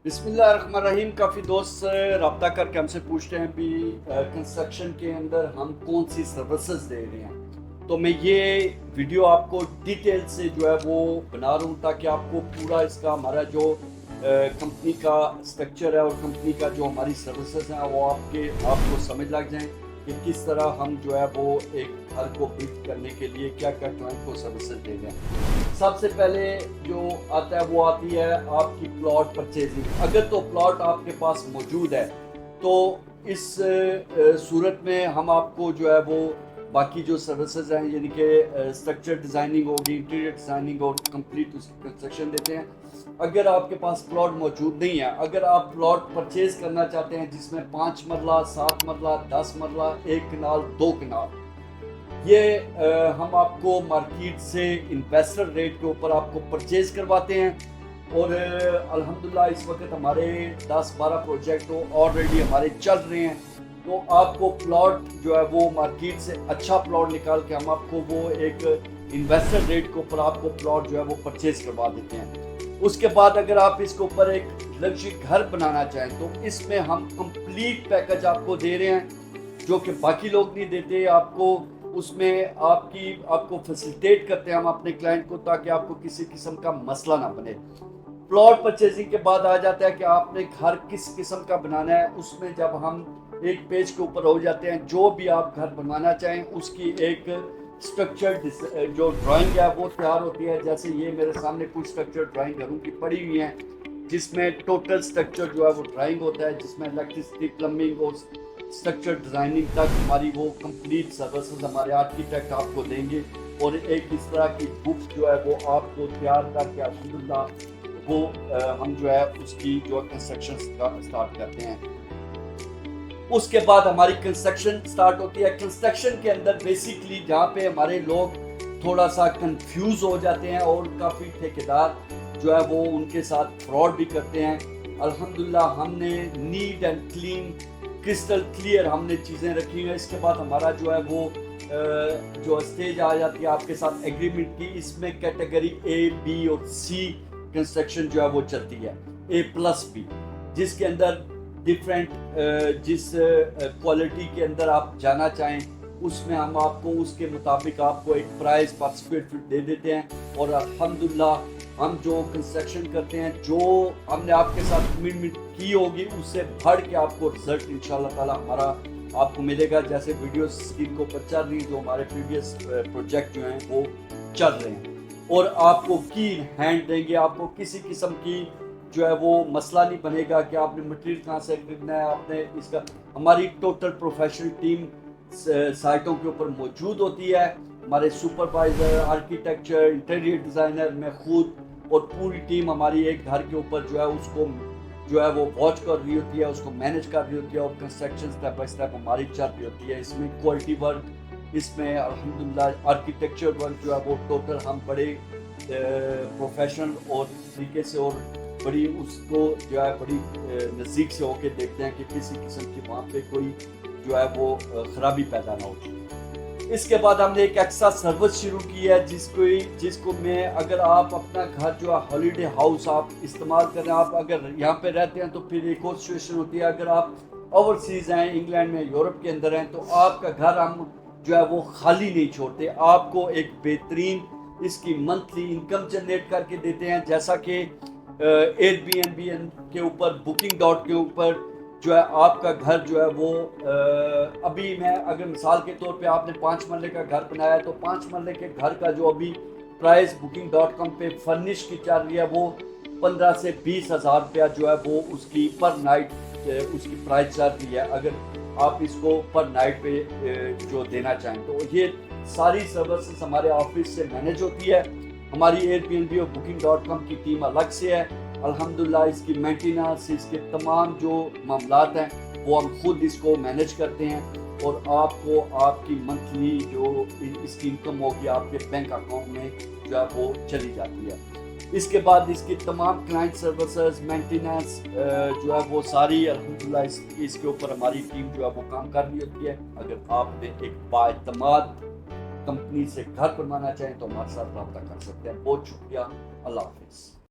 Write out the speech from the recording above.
بسم اللہ الرحمن الرحیم. کافی دوست رابطہ کر کے ہم سے پوچھتے ہیں بھی کنسٹرکشن کے اندر ہم کون سی سروسز دے رہے ہیں. تو میں یہ ویڈیو آپ کو ڈیٹیل سے جو ہے وہ بنا رہا ہوں تاکہ آپ کو پورا اس کا ہمارا جو کمپنی کا سٹرکچر ہے اور کمپنی کا جو ہماری سروسز ہیں وہ آپ کو سمجھ لگ جائیں کہ کس طرح ہم جو ہے وہ ایک گھر کو بلڈ کرنے کے لیے کیا کیا کلائنٹ کو سروسز دے رہے ہیں. سب سے پہلے جو آتا ہے وہ آتی ہے آپ کی پلاٹ پرچیزنگ. اگر تو پلاٹ آپ کے پاس موجود ہے تو اس صورت میں ہم آپ کو جو ہے وہ باقی جو سروسز ہیں یعنی کہ سٹرکچر ڈیزائننگ ہوگی, انٹیریئر ڈیزائننگ اور کمپلیٹ اس کی کنسٹرکشن دیتے ہیں. اگر آپ کے پاس پلاٹ موجود نہیں ہے, اگر آپ پلاٹ پرچیز کرنا چاہتے ہیں جس میں 5 مرلہ 7 مرلہ 10 مرلہ 1 کنال 2 کنال, یہ ہم آپ کو مارکیٹ سے انویسٹر ریٹ کے اوپر آپ کو پرچیز کرواتے ہیں. اور الحمدللہ اس وقت ہمارے 10-12 پروجیکٹ آلریڈی ہمارے چل رہے ہیں. تو آپ کو پلاٹ جو ہے وہ مارکیٹ سے اچھا پلاٹ نکال کے ہم آپ کو وہ ایک انویسٹر ریٹ کے اوپر آپ کو پلاٹ جو ہے وہ پرچیز کروا دیتے ہیں. اس کے بعد اگر آپ اس کے اوپر ایک لگژری گھر بنانا چاہیں تو اس میں ہم کمپلیٹ پیکج آپ کو دے رہے ہیں جو کہ باقی لوگ نہیں دیتے. آپ کو اس میں آپ کو فیسیلیٹیٹ کرتے ہیں ہم اپنے کلائنٹ کو تاکہ آپ کو کسی قسم کا مسئلہ نہ بنے. پلاٹ پرچیزنگ کے بعد آ جاتا ہے کہ آپ نے گھر کس قسم کا بنانا ہے. اس میں جب ہم ایک پیج کے اوپر ہو جاتے ہیں, جو بھی آپ گھر بنوانا چاہیں اس کی ایک سٹرکچر جو ڈرائنگ ہے وہ تیار ہوتی ہے. جیسے یہ میرے سامنے کچھ سٹرکچر ڈرائنگ گھروں کی پڑی ہوئی ہیں جس میں ٹوٹل سٹرکچر جو ہے وہ ڈرائنگ ہوتا ہے, جس میں الیکٹریسٹی, پلمبنگ اور سٹرکچر ڈیزائننگ تک ہماری وہ کمپلیٹ سروسز ہمارے آرکیٹیکٹ آپ کو دیں گے. اور ایک اس طرح کی بک جو ہے وہ آپ کو تیار کر کے الحمدللہ وہ ہم جو ہے اس کی جو کنسٹرکشن سٹارٹ کرتے ہیں. اس کے بعد ہماری کنسٹرکشن سٹارٹ ہوتی ہے. کنسٹرکشن کے اندر بیسیکلی جہاں پہ ہمارے لوگ تھوڑا سا کنفیوز ہو جاتے ہیں اور کافی ٹھیکیدار جو ہے وہ ان کے ساتھ فراڈ بھی کرتے ہیں. الحمدللہ ہم نے neat and clean crystal clear ہم نے چیزیں رکھی ہیں. اس کے بعد ہمارا جو ہے وہ جو اسٹیج آ جاتی ہے آپ کے ساتھ ایگریمنٹ کی. اس میں کیٹیگری اے, بی اور سی کنسٹرکشن جو ہے وہ چلتی ہے, A+ بھی, جس کے اندر ڈفرینٹ جس کوالٹی کے اندر آپ جانا چاہیں اس میں ہم آپ کو اس کے مطابق آپ کو ایک پرائز پر اسکوائر فٹ دے دیتے ہیں. اور الحمدللہ ہم جو کنسٹرکشن کرتے ہیں, جو ہم نے آپ کے ساتھ کمٹمنٹ کی ہوگی اس سے بڑھ کے آپ کو رزلٹ انشاءاللہ تعالی ہمارا آپ کو ملے گا. جیسے ویڈیوز اسکرین کو پر چل رہی جو ہمارے پریویس پروجیکٹ جو ہیں وہ چل رہے ہیں, اور آپ کو کی ہینڈ دیں گے. آپ کو کسی قسم کی جو ہے وہ مسئلہ نہیں بنے گا کہ آپ نے مٹیریل کہاں سے خریدنا ہے. آپ نے اس کا ہماری ٹوٹل پروفیشنل ٹیم سائٹوں کے اوپر موجود ہوتی ہے. ہمارے سپروائزر, آرکیٹیکچر, انٹیریئر ڈیزائنر, میں خود اور پوری ٹیم ہماری ایک گھر کے اوپر جو ہے اس کو جو ہے وہ واچ کر رہی ہوتی ہے, اس کو مینج کر رہی ہوتی ہے, اور کنسٹرکشن سٹیپ بائی سٹیپ ہماری چل رہی ہوتی ہے. اس میں کوالٹی ورک, اس میں الحمدللہ آرکیٹیکچر ورک جو ہے وہ ٹوٹل ہم بڑے پروفیشنل اور طریقے سے اور بڑی اس کو جو ہے بڑی نزدیک سے ہو کے دیکھتے ہیں کہ کسی قسم کی وہاں پہ کوئی جو ہے وہ خرابی پیدا نہ ہوتی. اس کے بعد ہم نے ایک ایکسٹرا سروس شروع کی ہے جس کو میں اگر آپ اپنا گھر جو ہے ہالیڈے ہاؤس آپ استعمال کریں, آپ اگر یہاں پہ رہتے ہیں تو پھر ایک اور سچویشن ہوتی ہے. اگر آپ اوورسیز ہیں, انگلینڈ میں, یورپ کے اندر ہیں, تو آپ کا گھر ہم جو ہے وہ خالی نہیں چھوڑتے, آپ کو ایک بہترین اس کی منتھلی انکم جنریٹ کر کے دیتے ہیں. جیسا کہ ایئر بی این بی کے اوپر, بکنگ ڈاٹ کے اوپر جو ہے آپ کا گھر جو ہے وہ ابھی میں اگر مثال کے طور پہ آپ نے 5 مرلے کا گھر بنایا تو 5 مرلے کے گھر کا جو ابھی پرائز booking.com پہ فرنش کی چل رہی ہے وہ 15 سے 20 ہزار روپیہ جو ہے وہ اس کی پر نائٹ اس کی پرائز چل رہی ہے. اگر آپ اس کو پر نائٹ پہ جو دینا چاہیں تو یہ ساری سروسز ہمارے آفس سے مینیج ہوتی ہے. ہماری ایئر بی این بی اور booking.com کی ٹیم الگ سے ہے. الحمدللہ اس کی مینٹیننس, اس کے تمام جو معاملات ہیں وہ ہم خود اس کو مینیج کرتے ہیں, اور آپ کو آپ کی منتھلی جو اس کی انکم ہوگی آپ کے بینک اکاؤنٹ میں جو ہے وہ چلی جاتی ہے. اس کے بعد اس کی تمام کلائنٹ سروسز, مینٹیننس جو ہے وہ ساری الحمدللہ اس کے اوپر ہماری ٹیم جو ہے وہ کام کر رہی ہوتی ہے. اگر آپ نے ایک بااعتماد کمپنی سے گھر بنوانا چاہیں تو ہمارے ساتھ رابطہ کر سکتے ہیں. بہت شکریہ. اللہ حافظ.